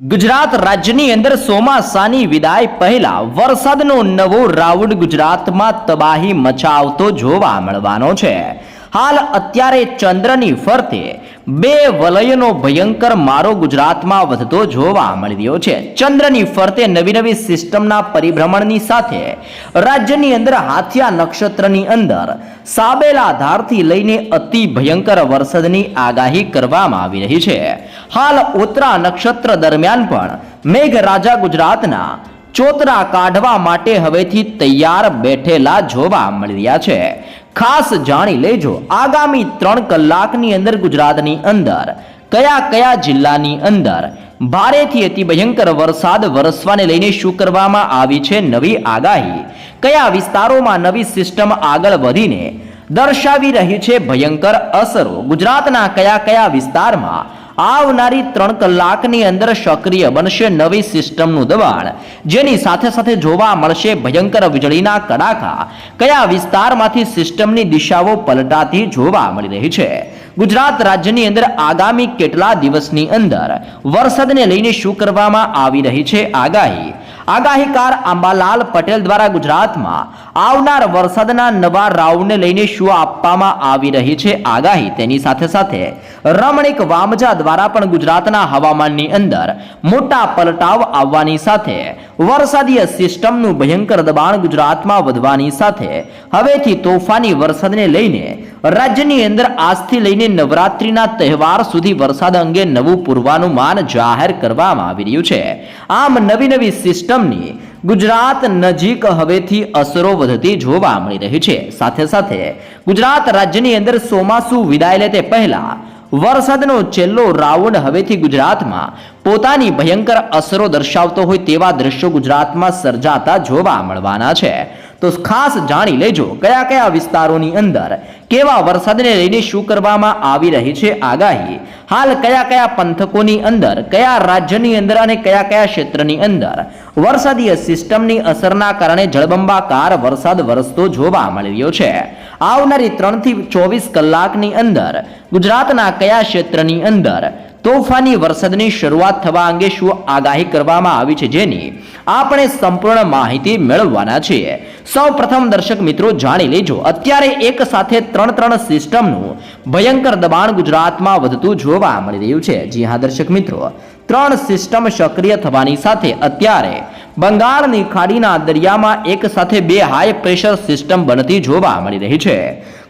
ગુજરાત રાજ્યની અંદર ચોમાસાની વિદાય પહેલા વરસાદનો નવો રાઉન્ડ ગુજરાતમાં તબાહી મચાવતો જોવા મળવાનો છે. હાલ અત્યારે ચંદ્રની ફરતે બે વલયનો ભયંકર મારો ગુજરાતમાં વધતો જોવા મળી રહ્યો છે. ચંદ્રની ફરતે નવી નવી સિસ્ટમના પરિભ્રમણની સાથે રાજ્યની અંદર હાથિયા નક્ષત્રની અંદર સાબેલા ધારથી લઈને અતિ ભયંકર વરસાદની આગાહી કરવામાં આવી રહી છે. હાલ ઉત્તરા નક્ષત્ર દરમિયાન પણ મેઘરાજા ગુજરાતના ચોતરા કાઢવા માટે હવેથી તૈયાર બેઠેલા જોવા મળી રહ્યા છે. ખાસ જાણી લેજો, આગામી 3 કલાકની અંદર ગુજરાતની અંદર કયા કયા જિલ્લાની અંદર ભારેથી અતિ ભયંકર વરસાદ વરસવાને લઈને શું કરવામાં આવી છે નવી આગાહી, કયા વિસ્તારોમાં નવી સિસ્ટમ આગળ વધીને દર્શાવી રહી છે ભયંકર અસરો, ગુજરાતના કયા કયા વિસ્તારમાં આવનારી 3 કલાકની અંદર સક્રિય બનશે નવી સિસ્ટમનું દબાણ, જેની સાથે સાથે જોવા મળશે ભયંકર વીજળીના કડાકા, કયા વિસ્તારમાંથી સિસ્ટમની દિશાઓ પલટાતી જોવા મળી રહી છે. ગુજરાત રાજ્યની અંદર આગામી કેટલા દિવસની અંદર વરસાદને લઈને શું કરવામાં આવી રહી છે આગાહી. આગાહીકાર અંબાલાલ પટેલ દ્વારા ગુજરાતમાં આવનાર વરસાદના નવા રાઉન્ડને લઈને શું આપવામાં આવી રહી છે આગાહી, તેની સાથે સાથે રમણીક વામજા દ્વારા પણ ગુજરાતના હવામાનની અંદર મોટા પલટાવ આવવાની સાથે વરસાદીય સિસ્ટમનું ભયંકર દબાણ ગુજરાતમાં વધવાની સાથે હવેથી તોફાની વરસાદને લઈને રાજ્યની અંદર આજથી લઈને નવરાત્રીના તહેવાર સુધી વરસાદ અંગે નવું પૂર્વાનુમાન જાહેર કરવામાં આવી રહ્યું છે. આમ નવી નવી સિસ્ટમની ગુજરાત નજીક હવેથી અસરો વધતી જોવા મળી રહી છે. સાથે સાથે ગુજરાત રાજ્યની અંદર ચોમાસું વિદાય લે તે પહેલા વરસાદનો છેલ્લો રાઉન્ડ હવેથી ગુજરાતમાં પોતાની ભયંકર અસરો દર્શાવતો હોય તેવા દ્રશ્યો ગુજરાતમાં સર્જાતા જોવા મળવાના છે. તો ખાસ જાણી લેજો કયા કયા વિસ્તારોની અંદર કેવા વરસાદને લઈને શું કરવામાં આવી રહી છે આગાહી, હાલ કયા કયા પંથકોની અંદર, કયા રાજ્યની અંદર અને કયા કયા ક્ષેત્રની અંદર વરસાદીય સિસ્ટમની અસરના કારણે જળબંબાકાર વરસાદ વરસતો જોવા મળી રહ્યો છે. આવનારી 3 થી 24 કલાકની અંદર ગુજરાતના કયા ક્ષેત્રની અંદર તોફાની વરસાદની શરૂઆત થવા અંગે શું આગાહી કરવામાં આવી છે, જેની આપણે સંપૂર્ણ માહિતી મેળવવાના છીએ. સૌ પ્રથમ દર્શક મિત્રો જાણી લેજો, અત્યારે એક સાથે 3 સિસ્ટમનું ભયંકર દબાણ ગુજરાતમાં વધતું જોવા મળી રહ્યું છે. જી હા દર્શક મિત્રો, 3 સિસ્ટમ સક્રિય થવાની સાથે અત્યારે બંગાળની ખાડીના દરિયામાં એક સાથે 2 હાઈ પ્રેશર સિસ્ટમ બનતી જોવા મળી રહી છે.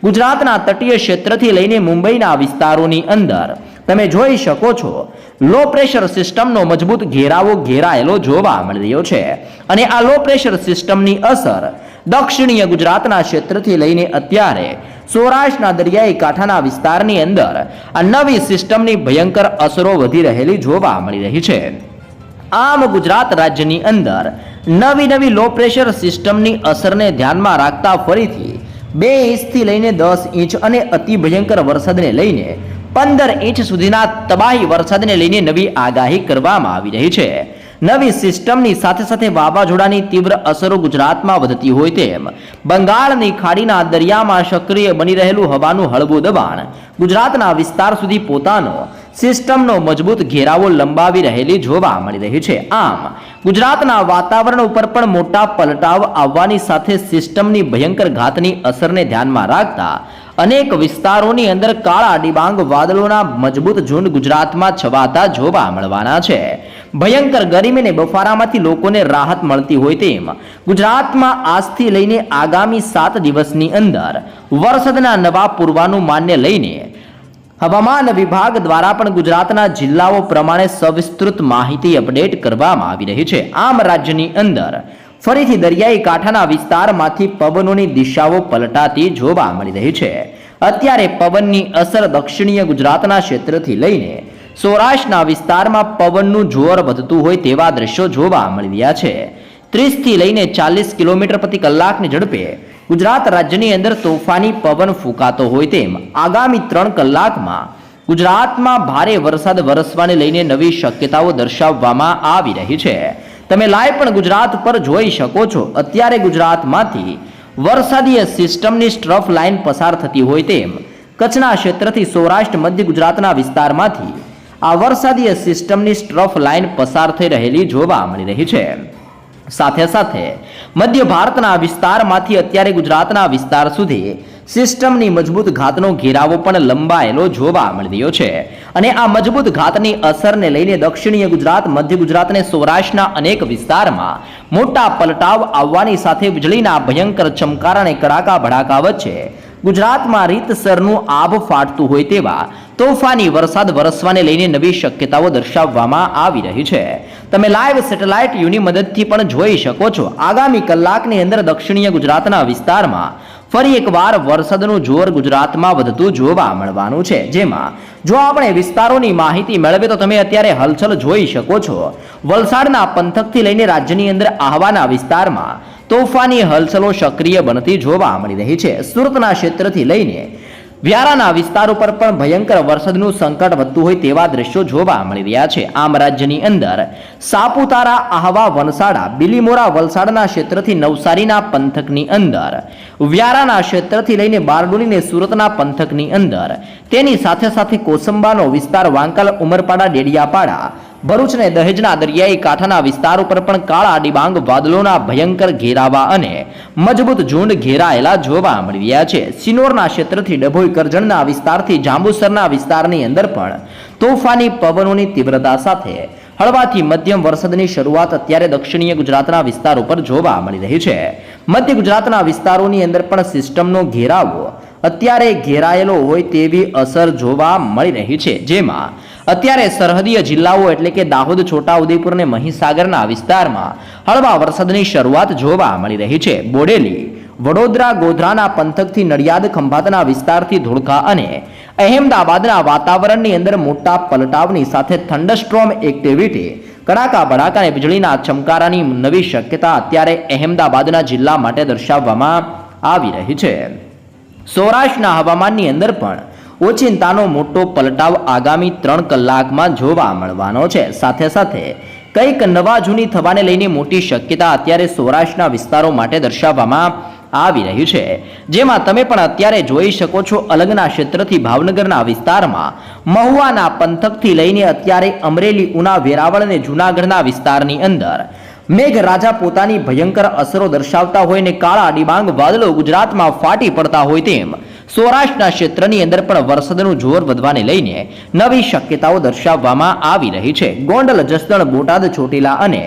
ગુજરાતના તટીય ક્ષેત્રથી લઈને મુંબઈના વિસ્તારોની અંદર તમે જોઈ શકો છો લો પ્રેશર સિસ્ટમનો મજબૂત ઘેરાવો ઘેરાયેલો જોવા મળી રહ્યો છે. અને આ લો પ્રેશર સિસ્ટમની અસર દક્ષિણીય ગુજરાતના ક્ષેત્રથી લઈને અત્યારે સૌરાષ્ટ્રના દરિયાઈ કાંઠાના વિસ્તારની અંદર આ નવી સિસ્ટમની ભયંકર અસરો વધી રહેલી જોવા મળી રહી છે. આમ ગુજરાત રાજ્યની અંદર નવી લો પ્રેશર સિસ્ટમની અસરને ધ્યાનમાં રાખતા ફરીથી 2 ઇંચથી લઈને 10 ઇંચ અને અતિ ભયંકર વરસાદને લઈને 15 ઇંચ સુધીના તબાહી વરસાદને લઈને નવી આગાહી કરવામાં આવી રહી છે. નવી સિસ્ટમની સાથે સાથે વાવાઝોડાની તીવ્ર અસરો ગુજરાતમાં વધતી હોય તેમ બંગાળની ખાડીના દરિયામાં સક્રિય બની રહેલું હવાનું હળવું દબાણ ગુજરાતના વિસ્તાર સુધી પોતાનો સિસ્ટમનો મજબૂત ઘેરાવો લંબાવી રહેલી જોવા મળી રહી છે. આમ ગુજરાતના વાતાવરણ ઉપર પણ મોટા પલટાવ આવવાની સાથે સિસ્ટમની ભયંકર ઘાતની અસરને ધ્યાનમાં રાખતા અનેક વિસ્તારોની અંદર કાળા ડિબાંગ વાદળોના મજબૂત ઝુંડ ગુજરાતમાં છવાતા જોવા મળવાના છે. ભયંકર ગરમી અને બફારામાંથી લોકોને રાહત મળતી હોય તેમ ગુજરાતમાં આજથી લઈને આગામી 7 દિવસની અંદર વરસાદના નવા પૂર્વાનુમાનને લઈને હવામાન વિભાગ દ્વારા પણ ગુજરાતના જિલ્લાઓ પ્રમાણે સવિસ્તૃત માહિતી અપડેટ કરવામાં આવી રહી છે. આમ રાજ્યની અંદર ફરીથી દરિયાઈ કાંઠાના વિસ્તારમાંથી પવનોની દિશાઓ પલટાતી જોવા મળી રહી છે. અત્યારે પવનની અસર દક્ષિણીય ગુજરાતના ક્ષેત્રથી લઈને સૌરાષ્ટ્રના વિસ્તારમાં પવનનું જોર વધતું હોય તેવા દ્રશ્યો જોવા મળી રહ્યા છે. 30 થી લઈને 40 કિલોમીટર પ્રતિ કલાકની ઝડપે ગુજરાત રાજ્યની અંદર તોફાની પવન ફૂંકાતો હોય તેમ આગામી 3 કલાકમાં ગુજરાતમાં ભારે વરસાદ વરસવાને લઈને નવી શક્યતાઓ દર્શાવવામાં આવી રહી છે. તમે લાઈવ પણ ગુજરાત પર જોઈ શકો છો, અત્યારે ગુજરાતમાંથી વરસાદીય સિસ્ટમની સ્ટ્રફ લાઇન પસાર થતી હોય તેમ કચ્છના ક્ષેત્રથી સૌરાષ્ટ્ર મધ્ય ગુજરાતના વિસ્તારમાંથી આ વરસાદી સિસ્ટમની સ્ટ્રફ લાઇન પસાર થઈ રહેલી જોવા મળી રહી છે. સાથે સાથે મધ્ય ભારતના વિસ્તારમાંથી અત્યારે ગુજરાતના વિસ્તાર સુધી સિસ્ટમની મજબૂત ઘાતનો ઘેરાવો પણ લંબાયેલો જોવા મળી રહ્યો છે. અને આ મજબૂત ઘાતની અસરને લઈને દક્ષિણીય ગુજરાત, મધ્ય ગુજરાત અને સૌરાષ્ટ્રના અનેક વિસ્તારમાં મોટા પલટાવ આવવાની સાથે વીજળીના ભયંકર ચમકારા અને કડાકા ભડાકા વચ્ચે ગુજરાતમાં રીતસરનું આભ ફાટતું હોય તેવા તોફાની વરસાદ વરસવાને લઈને નવી શક્યતાઓ દર્શાવવામાં આવી રહી છે. તમે લાઈવ સેટેલાઇટ વ્યૂની મદદથી પણ જોઈ શકો છો. આગામી કલાકની અંદર દક્ષિણીય ગુજરાતના વિસ્તારમાં ફરી એકવાર વરસાદનું જોર ગુજરાતમાં વધતું જોવા મળવાનું છે. જેમાં જો આપણે વિસ્તારોની માહિતી મેળવીએ તો તમે અત્યારે હલચલ જોઈ શકો છો. વલસાડના પંથકથી લઈને રાજ્યની અંદર આહવાના વિસ્તારમાં તોફાની હલચલો સક્રિય બનતી જોવા મળી રહી છે. સુરતના ક્ષેત્રથી લઈને વ્યારાના વિસ્તાર ઉપર પણ ભયંકર વરસાદનું સંકટ વધતું હોય તેવા દ્રશ્યો જોવા મળી રહ્યા છે. આમ રાજ્યની અંદર સાપુતારા, આહવા, વનસાડા, બિલીમોરા, વલસાડના ક્ષેત્રથી નવસારીના પંથકની અંદર, વ્યારાના ક્ષેત્રથી લઈને બારડોલી અને સુરતના પંથકની અંદર, તેની સાથે સાથે કોસંબાનો વિસ્તાર, વાંકાલ, ઉમરપાડા, ડેડિયાપાડા, ભરૂચ અને દહેજના દરિયાઈ કાંઠાના વિસ્તાર ઉપર પણ કાળા ડિબાંગ વાદળોના ભયંકર ઘેરાવા અને મજબૂત ઝુંડ ઘેરાયેલા જોવા મળી રહ્યા છે. સિનોરના ક્ષેત્રથી ડભોઈ, કરજણના વિસ્તારથી જાંબુસરના વિસ્તારની અંદર પણ તોફાની પવનોની તીવ્રતા સાથે હળવાથી મધ્યમ વરસાદની શરૂઆત અત્યારે દક્ષિણીય ગુજરાતના વિસ્તાર ઉપર જોવા મળી રહી છે. મધ્ય ગુજરાતના વિસ્તારોની અંદર પણ સિસ્ટમનો ઘેરાવો અત્યારે ઘેરાયેલો હોય તેવી અસર જોવા મળી રહી છે. જેમાં અત્યારે સરહદીય જિલ્લાઓ એટલે કે દાહોદ, છોટાઉદેપુર અને મહીસાગરના વિસ્તારમાં હળવા વરસાદની શરૂઆત જોવા મળી રહી છે. બોડેલી, વડોદરા, ગોધરાના પંથકથી નડિયાદ, ખંભાતના વિસ્તારથી ધોળકા અને અહેમદાબાદના વાતાવરણની અંદર મોટા પલટાવની સાથે થંડરસ્ટ્રોમ એક્ટિવિટી, કડાકા ભડાકા અને વીજળીના ચમકારાની નવી શક્યતા અત્યારે અહેમદાબાદના જિલ્લા માટે દર્શાવવામાં આવી રહી છે. સૌરાષ્ટ્રના હવામાનની અંદર પણ ઓચિંતાનો મોટો પલટાવ આગામી 3 કલાકમાં જોવા મળવાનો છે. સાથે સાથે કંઈક નવા જૂની થવાને લઈને મોટી શક્યતા અત્યારે સૌરાષ્ટ્રના વિસ્તારો માટે દર્શાવવામાં આવી રહ્યું છે. જેમાં તમે પણ અત્યારે જોઈ શકો છો અલગના ક્ષેત્રથી ભાવનગરના વિસ્તારમાં, મહુવાના પંથકથી લઈને અત્યારે અમરેલી, ઉના, વેરાવળ અને જૂનાગઢના વિસ્તારની અંદર મેઘરાજા પોતાની ભયંકર અસરો દર્શાવતા હોય ને કાળા ડિબાંગ વાદળો ગુજરાતમાં ફાટી પડતા હોય તેમ સૌરાષ્ટ્રના ક્ષેત્રની અંદર પણ વરસાદનું જોર વધવાને લઈને નવી શક્યતાઓ દર્શાવવામાં આવી રહી છે. ગોંડલ, જસદણ, બોટાદ, ચોટીલા અને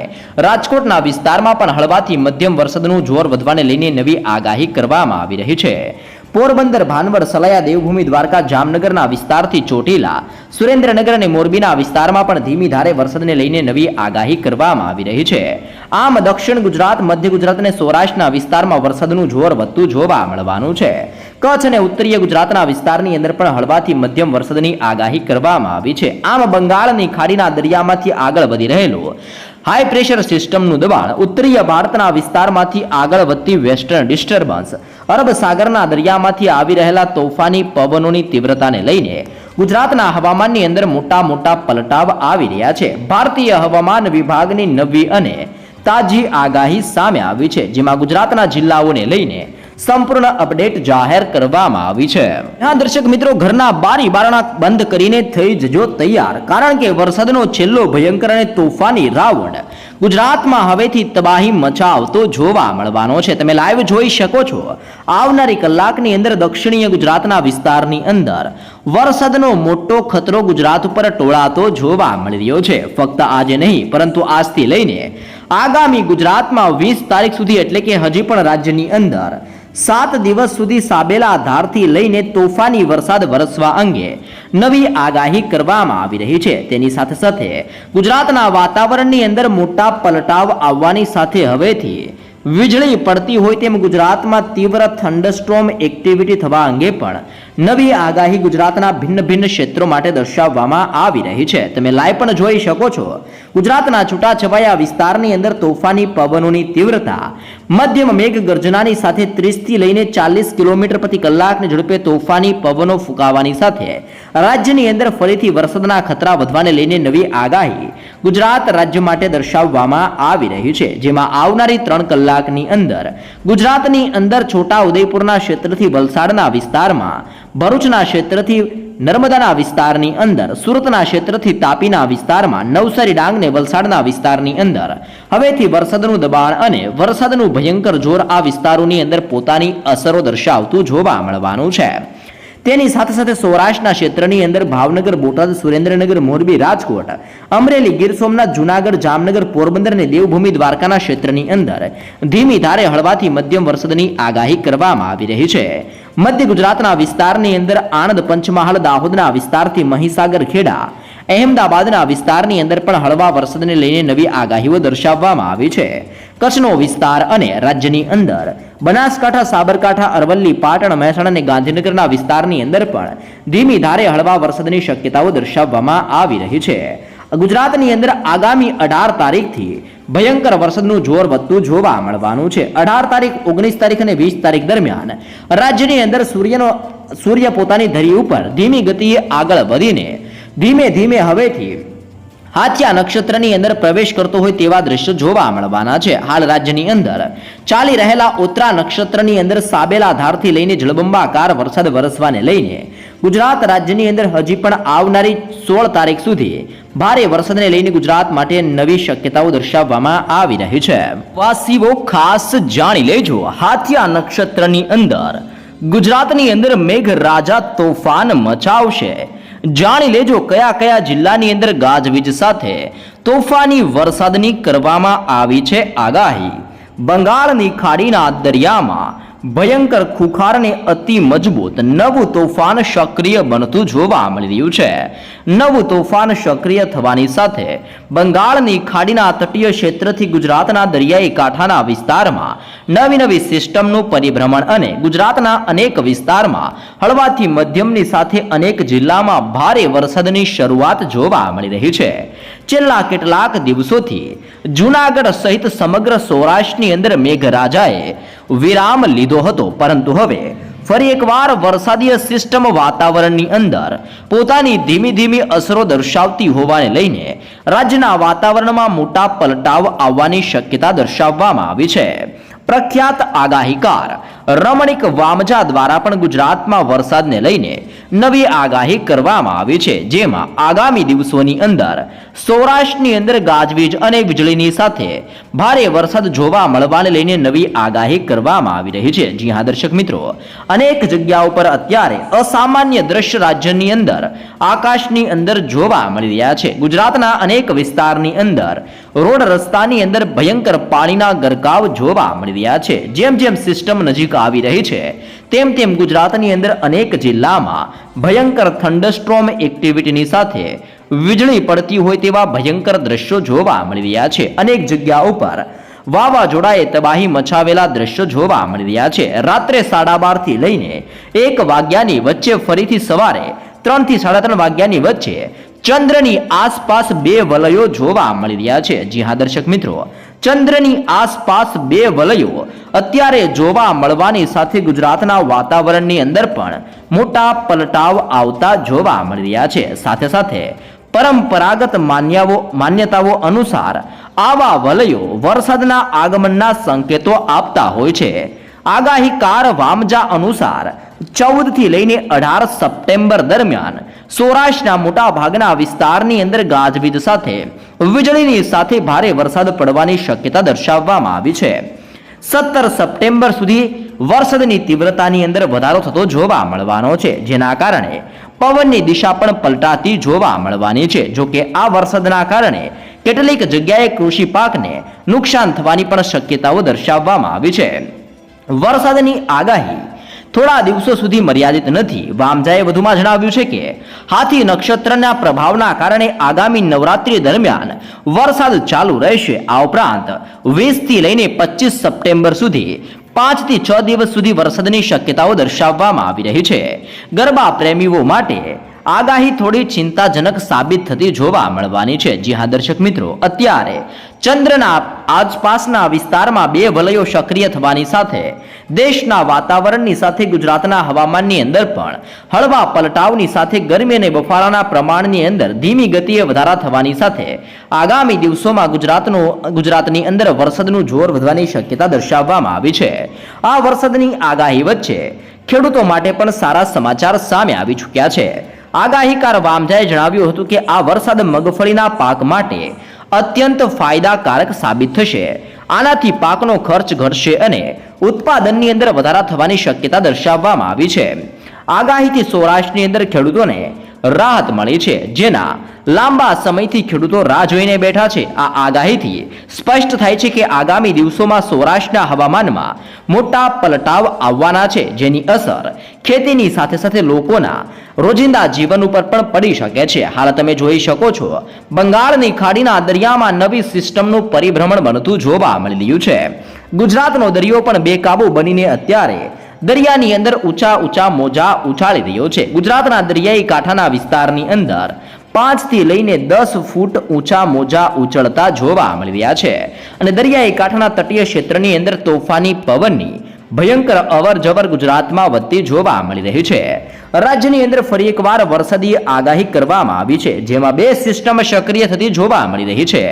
રાજકોટના વિસ્તારમાં પણ હળવાથી મધ્યમ વરસાદનું જોર વધવાને લઈને નવી આગાહી કરવામાં આવી રહી છે. પોરબંદર, ભાનવડ, સલાયા, દેવભૂમિ, દ્વારકા, જામનગરના વિસ્તારથી ચોટીલા, સુરેન્દ્રનગર અને મોરબીના વિસ્તારમાં પણ ધીમી ધારે વરસાદને લઈને નવી આગાહી કરવામાં આવી રહી છે. આમ દક્ષિણ ગુજરાત, મધ્ય ગુજરાત અને સૌરાષ્ટ્રના વિસ્તારમાં વરસાદનું જોર વધતું જોવા મળવાનું છે. કચ્છ અને ઉત્તરીય ગુજરાતના વિસ્તારની અંદર પણ હળવાથી મધ્યમ વરસાદની આગાહી કરવામાં આવી છે. આમ બંગાળની ખાડીના દરિયામાંથી આગળ વધી રહેલું હાઈ પ્રેશર સિસ્ટમનું દબાણ ઉત્તરીય ભારતના વિસ્તારમાંથી આગળ વધતી વેસ્ટર્ન ડિસ્ટર્બન્સ, અરબ સાગરના દરિયામાંથી આવી રહેલા તોફાની પવનોની તીવ્રતાને લઈને ગુજરાતના હવામાનની અંદર મોટા પલટાવ આવી રહ્યા છે. ભારતીય હવામાન વિભાગની નવી અને તાજી આગાહી સામે આવી છે. જેમાં ગુજરાતના જિલ્લાઓને લઈને સંપૂર્ણ અપડેટ જાહેર કરવામાં આવી છે. હા દર્શક મિત્રો, ઘરના બારી બારણા બંધ કરીને થઈ જજો તૈયાર, કારણ કે વરસાદનો છેલ્લો ભયંકર અને તોફાની રાઉન્ડ ગુજરાતમાં હવેથી તબાહી મચાવતો જોવા મળવાનો છે. તમે લાઈવ જોઈ શકો છો આવનારી કલાકની અંદર દક્ષિણીય ગુજરાતના વિસ્તારની અંદર વરસાદનો મોટો ખતરો ગુજરાત ઉપર ટોળાતો જોવા મળી રહ્યો છે. ફક્ત આજે નહીં પરંતુ આજથી લઈને આગામી ગુજરાતમાં 20 તારીખ સુધી એટલે કે હજી પણ રાજ્યની અંદર 7 દિવસ સુધી સાબેલા ધારથી લઈને તોફાની વરસાદ વરસવા અંગે નવી આગાહી કરવામાં આવી રહી છે. તેની સાથે સાથે ગુજરાતના વાતાવરણની અંદર મોટા પલટાવ આવવાની સાથે હવેથી વીજળી પડતી હોય તેમ ગુજરાતમાં તીવ્ર થંડરસ્ટોર્મ એક્ટિવિટી થવા અંગે પણ નવી આગાહી ગુજરાતના ભિન્ન ક્ષેત્રો માટે દર્શાવવામાં આવી રહી છે. તમે લાઈવ પણ જોઈ શકો છો ગુજરાતના છૂટાછવાયા વિસ્તારની અંદર તોફાની પવનોની તીવ્રતા મધ્યમ મેઘ ગર્જનાની સાથે 30 થી લઈને 40 કિલોમીટર પ્રતિ કલાકની ઝડપે તોફાની પવનો ફૂંકાવાની સાથે રાજ્યની અંદર ફરીથી વરસાદના ખતરા વધવાને લઈને નવી આગાહી ગુજરાત રાજ્ય માટે દર્શાવવામાં આવી રહી છે. જેમાં આવનારી 3 કલાકની અંદર ગુજરાતની અંદર છોટા ઉદેપુરના ક્ષેત્રથી વલસાડના વિસ્તારમાં, ભરૂચના ક્ષેત્રથી નર્મદાના વિસ્તારની અંદર, સુરતના ક્ષેત્રથી તાપીના વિસ્તારમાં, નવસારી, ડાંગ ને વલસાડના વિસ્તારની અંદર હવેથી વરસાદનું દબાણ અને વરસાદનું ભયંકર જોર આ વિસ્તારોની અંદર પોતાની અસરો દર્શાવતું જોવા મળવાનું છે. તેની સાથે સાથે સૌરાષ્ટ્રના ક્ષેત્રની અંદર ભાવનગર, બોટાદ, સુરેન્દ્રનગર, મોરબી, રાજકોટ, અમરેલી, ગીર સોમનાથ, જુનાગઢ, જામનગર, પોરબંદર અને દેવભૂમિ દ્વારકાના ક્ષેત્રની અંદર ધીમી ધારે હળવાથી મધ્યમ વરસાદની આગાહી કરવામાં આવી રહી છે. મધ્ય ગુજરાતના વિસ્તારની અંદર આણંદ, પંચમહાલ, દાહોદના વિસ્તારથી મહીસાગર, ખેડા, અહેમદાબાદના વિસ્તારની અંદર પણ હળવા વરસાદને લઈને નવી આગાહીઓ દર્શાવવામાં આવી છે. કચ્છનો વિસ્તાર અને રાજ્યની અંદર બનાસકાંઠા, સાબરકાંઠા, અરવલ્લી, પાટણ, મહેસાણા અને ગાંધીનગરના વિસ્તારની અંદર પણ ધીમી ધારે હળવા વરસાદની શક્યતાઓ દર્શાવવામાં આવી રહી છે. ગુજરાતની અંદર આગામી 18 તારીખથી ભયંકર વરસાદનું જોર વધતું જોવા મળવાનું છે. 18 તારીખ, 19 તારીખ અને 20 તારીખ દરમિયાન રાજ્યની અંદર સૂર્ય પોતાની ધરી ઉપર ધીમી ગતિએ આગળ વધીને ધીમે ધીમે હવેથી હાથિયા નક્ષત્રની અંદર પ્રવેશ કરતો હોય તેવા દ્રશ્યો જોવા મળવાના છે. હાલ રાજ્યની અંદર ચાલી રહેલા ઉત્તરા નક્ષત્રની અંદર સાબેલા ધારથી લઈને જળબંબાકાર વરસાદ વરસવાને લઈને ગુજરાત રાજ્યની અંદર હજી પણ આવનારી 16 તારીખ સુધી ભારે વરસાદને લઈને ગુજરાત માટે નવી શક્યતાઓ દર્શાવવામાં આવી રહી છે. વાસીઓ ખાસ જાણી લેજો, હાથિયા નક્ષત્રની અંદર ગુજરાતની અંદર મેઘરાજા તોફાન મચાવશે. જાણી લેજો કયા કયા જિલ્લાની અંદર ગાજવીજ સાથે તોફાની વરસાદની કરવામાં આવી છે આગાહી. બંગાળની ખાડીના દરિયામાં ભયંકર ખુખાર અને અતિ મજબૂત નવું તોફાન સક્રિય બનતું જોવા મળી રહ્યું છે. નવું તોફાન સક્રિય થવાની સાથે બંગાળની ખાડીના તટીય ક્ષેત્રથી ગુજરાતના દરિયાઈ કાંઠાના વિસ્તારમાં નવી સિસ્ટમનું પરિભ્રમણ અને ગુજરાતના અનેક વિસ્તારમાં હળવાથી મધ્યમની સાથે અનેક જિલ્લામાં ભારે વરસાદની શરૂઆત જોવા મળી રહી છે. છેલ્લા કેટલાક દિવસોથી જૂનાગઢ સહિત સમગ્ર સૌરાષ્ટ્રની અંદર મેઘરાજાએ વિરામ લીધો હતો, પરંતુ હવે ફરી એકવાર વરસાદીય સિસ્ટમ વાતાવરણની અંદર પોતાની ધીમી અસરો દર્શાવતી હોવાને લઈને રાજ્યના વાતાવરણમાં મોટા પલટાવ આવવાની શક્યતા દર્શાવવામાં આવી છે. પ્રખ્યાત આગાહીકાર રમણીક વામજા દ્વારા પણ ગુજરાતમાં વરસાદને લઈને નવી આગાહી કરવામાં આવી છે, જેમાં આગામી દિવસોની અંદર સૌરાષ્ટ્રની અંદર ગાજવીજ અને વીજળીની સાથે ભારે વરસાદ જોવા મળવાને લઈને નવી આગાહી કરવામાં આવી રહી છે. જી હા દર્શક મિત્રો, અનેક જગ્યાઓ પર અત્યારે અસામાન્ય દ્રશ્ય રાજ્યની અંદર આકાશની અંદર જોવા મળી રહ્યા છે. ગુજરાતના અનેક વિસ્તારની અંદર રોડ રસ્તાની અંદર ભયંકર પાણીના ગરકાવ જોવા મળી રહ્યા છે. જેમ જેમ સિસ્ટમ નજીક આવી રહી છે તેમ તેમ ગુજરાતની અંદર અનેક જિલ્લામાં ભયંકર થંડરસ્ટ્રોમ એક્ટિવિટીની સાથે વીજળી પડતી હોય તેવા ભયંકર દ્રશ્યો જોવા મળી રહ્યા છે. અનેક જગ્યાઓ પર વાવાઝોડાએ તબાહી મચાવેલા દ્રશ્યો જોવા મળી રહ્યા છે. રાત્રે 12:30 થી લઈને 1 વાગ્યાની વચ્ચે ફરીથી સવારે 3 થી 3:30 વાગ્યાની વચ્ચે ચંદ્રની આસપાસ 2 વલયો જોવા મળી રહ્યા છે. જી હા દર્શક મિત્રો, ચંદ્રની આસપાસ 2 વલયો અત્યારે જોવા મળવાની સાથે ગુજરાતના વાતાવરણની અંદર પણ મોટા પલટાવ આવતા જોવા મળી રહ્યા છે. સાથે સાથે પરંપરાગત માન્યતાઓ અનુસાર આવા વલયો વરસાદના આગમનના સંકેતો આપતા હોય છે. આગાહીકાર વામજા અનુસાર 14 થી લઈને 18 સપ્ટેમ્બર દરમિયાન સૌરાષ્ટ્રના મોટા ભાગના વિસ્તારની અંદર ગાજવીજ સાથે વીજળીની સાથે ભારે વરસાદ પડવાની શક્યતા દર્શાવવામાં આવી છે. 17 સપ્ટેમ્બર સુધી વરસાદની તીવ્રતાની અંદર વધારો થતો જોવા મળવાનો છે, જેના કારણે પવનની દિશા પણ પલટાતી જોવા મળવાની છે. જો કે આ વરસાદના કારણે કેટલીક જગ્યાએ કૃષિ પાકને નુકસાન થવાની પણ શક્યતાઓ દર્શાવવામાં આવી છે. વરસાદની આગાહી થોડા દિવસો સુધી મર્યાદિત નથી. વામજાએ વધુમાં જણાવ્યું છે કે હાથી નક્ષત્રના પ્રભાવના કારણે આગામી નવરાત્રી દરમિયાન વરસાદ ચાલુ રહેશે. આ ઉપરાંત 20 થી લઈને 25 સપ્ટેમ્બર સુધી 5 થી 6 દિવસ સુધી વરસાદની શક્યતાઓ દર્શાવવામાં આવી રહી છે. ગરબા પ્રેમીઓ માટે આગાહી થોડી ચિંતાજનક સાબિત થતી જોવા મળવાની છે. જી હા દર્શક મિત્રો, અત્યારે ચંદ્રના આસપાસના વિસ્તારમાં 2 વલયો સક્રિય થવાની સાથે દેશના વાતાવરણની સાથે ગુજરાતના હવામાનની અંદર પણ હળવા પલટાવની સાથે ગરમી અને બફારાના પ્રમાણની અંદર ધીમી ગતિએ વધારા થવાની સાથે આગામી દિવસોમાં ગુજરાતની અંદર વરસાદનું જોર વધવાની શક્યતા દર્શાવવામાં આવી છે. આ વરસાદની આગાહી વચ્ચે ખેડૂતો માટે પણ સારા સમાચાર સામે આવી ચૂક્યા છે. આગાહીકાર વામજાએ જણાવ્યું હતું કે આ વરસાદ મગફળીના પાક માટે અત્યંત ફાયદાકારક સાબિત થશે. આનાથી પાકનો ખર્ચ ઘટશે અને ઉત્પાદનની અંદર વધારા થવાની શક્યતા દર્શાવવામાં આવી છે. આગાહીથી સૌરાષ્ટ્રની અંદર ખેડૂતોને રાહત મળી છે, જેના લાંબા સમયથી ખેડૂતો રાહ જોઈને બેઠા છે. આ આગાહીથી સ્પષ્ટ થાય છે કે આગામી દિવસોમાં સૌરાષ્ટ્રના હવામાનમાં મોટા પલટાવ આવવાના છે, જેની અસર ખેતીની સાથે સાથે લોકોના રોજિંદા જીવન ઉપર પણ પડી શકે છે. હાલ તમે જોઈ શકો છો, બંગાળની ખાડીના દરિયામાં નવી સિસ્ટમનું પરિભ્રમણ બનતું જોવા મળી રહ્યું છે. ગુજરાતનો દરિયો પણ બેકાબુ બનીને અત્યારે દરિયાની અંદર ઊંચા મોજા ઉછાળી રહ્યો છે. ગુજરાતના દરિયાઈ કાંઠાના વિસ્તારની અંદર 5 થી લઈને 10 ફૂટ ઊંચા મોજા ઉછળતા જોવા મળી રહ્યા છે અને દરિયાઈ કાંઠાના તટીય ક્ષેત્રની અંદર તોફાની પવનની ભયંકર અવર જવર ગુજરાતમાં વધતી જોવા મળી રહી છે. રાજ્યની અંદર ફરી એકવાર વરસાદી આગાહી કરવામાં આવી છે, જેમાં 2 સિસ્ટમ સક્રિય થતી જોવા મળી રહી છે.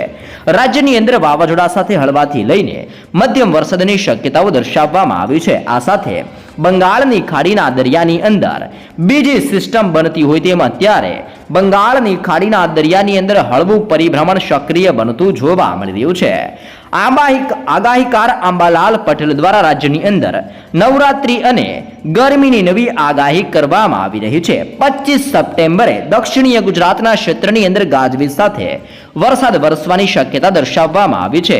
રાજ્યની અંદર વાવાઝોડા સાથે હળવાથી લઈને મધ્યમ વરસાદની શક્યતાઓ દર્શાવવામાં આવી છે. આ સાથે બંગાળની ખાડીના દરિયાની અંદર બીજી સિસ્ટમ બનતી હોય તેમ અત્યારે બંગાળની ખાડીના દરિયાની અંદર હળવું પરિભ્રમણ સક્રિય બનતું જોવા મળી રહ્યું છે. આગાહીકાર અંબાલાલ પટેલ દ્વારા રાજ્યની અંદર નવરાત્રી અને ગરમીની નવી આગાહી કરવામાં આવી રહી છે. 25 સપ્ટેમ્બરે દક્ષિણીય ગુજરાતના ક્ષેત્રની અંદર ગાજવીજ સાથે વરસાદ વરસવાની શક્યતા દર્શાવવામાં આવી છે.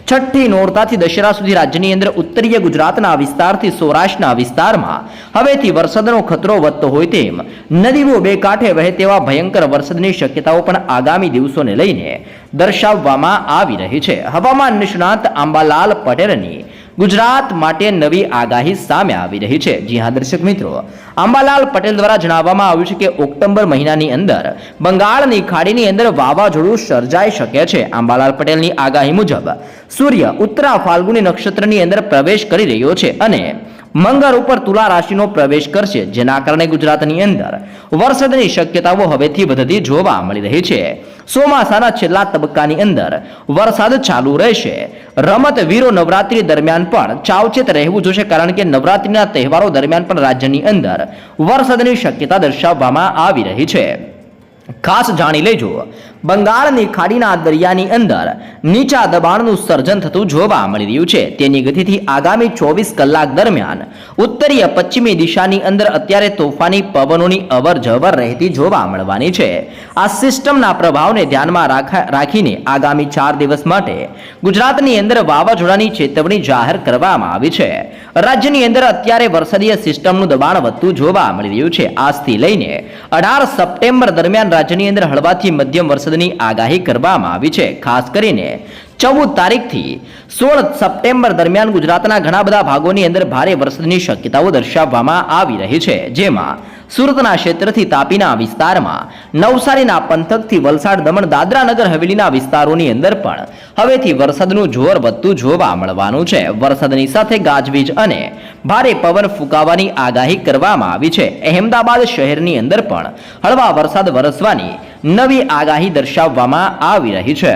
છઠ્ઠી નોરતાથી દશેરા સુધી રાજ્યની અંદર ઉત્તરીય ગુજરાતના વિસ્તારથી સૌરાષ્ટ્રના વિસ્તારમાં હવેથી વરસાદનો ખતરો વધતો હોય તેમ નદીઓ બે કાંઠે વહે તેવા ભયંકર વરસાદની શક્યતાઓ પણ આગામી દિવસોને લઈને દર્શાવવામાં આવી રહી છે. હવામાન નિષ્ણાત અંબાલાલ પટેલની ગુજરાત માટે નવી આગાહી સામે આવી રહી છે. જી હા દર્શક મિત્રો, અંબાલાલ પટેલ દ્વારા જણાવવામાં આવ્યું છે કે ઓક્ટોબર મહિનાની અંદર બંગાળની ખાડીની અંદર વાવાઝોડું સર્જાઈ શકે છે. અંબાલાલ પટેલની આગાહી મુજબ સૂર્ય ઉત્તરા ફાલ્ગુની નક્ષત્રની અંદર પ્રવેશ કરી રહ્યો છે અને મંગળ ઉપર તુલા રાશિનો પ્રવેશ કરશે, જેના કારણે ગુજરાતની અંદર વરસાદની શક્યતાઓ હવેથી વધતી જોવા મળી રહી છે. ચોમાસાના છેલ્લા તબક્કાની અંદર વરસાદ ચાલુ રહેશે. રમતવીરો નવરાત્રી દરમિયાન પણ સાવચેત રહેવું જોશે, કારણ કે નવરાત્રીના તહેવારો દરમિયાન પણ રાજ્યની અંદર વરસાદની શક્યતા દર્શાવવામાં આવી રહી છે. ખાસ જાણી લેજો, બંગાળની ખાડીના દરિયાની અંદર નીચા દબાણનું સર્જન થતું જોવા મળી રહ્યું છે. તેની ગતિથી આગામી 24 કલાક દરમિયાન ઉત્તરીય પશ્ચિમી દિશાની અંદર અત્યારે તોફાની પવનોની અવર જવર રહેતી જોવા મળવાની છે. આ સિસ્ટમના પ્રભાવને ધ્યાનમાં રાખીને આગામી 4 દિવસ માટે ગુજરાતની અંદર વાવાઝોડાની ચેતવણી જાહેર કરવામાં આવી છે. રાજ્યની અંદર અત્યારે વરસાદીય સિસ્ટમનું દબાણ વધતું જોવા મળી રહ્યું છે. આજથી લઈને 18 સપ્ટેમ્બર દરમિયાન રાજ્યની અંદર હળવાથી મધ્યમ વરસાદની આગાહી કરવામાં આવી છે. ખાસ કરીને 14 તારીખથી 16 સપ્ટેમ્બર દરમિયાન ગુજરાતના ઘણા બધા ભાગોની અંદર ભારે વરસાદની શક્યતાઓ દર્શાવવામાં આવી રહી છે, જેમાં સુરતના ક્ષેત્રથી તાપીના વિસ્તારમાં, નવસારીના પંથકથી વલસાડ, દમણ, દાદરા નગર હવેલીના વિસ્તારોની અંદર પણ હવેથી વરસાદનું જોર વધતું જોવા મળવાનું છે. વરસાદની સાથે ગાજવીજ અને ભારે પવન ફૂંકાવાની આગાહી કરવામાં આવી છે. અહેમદાબાદ શહેરની અંદર પણ હળવા વરસાદ વરસવાની નવી આગાહી દર્શાવવામાં આવી રહી છે.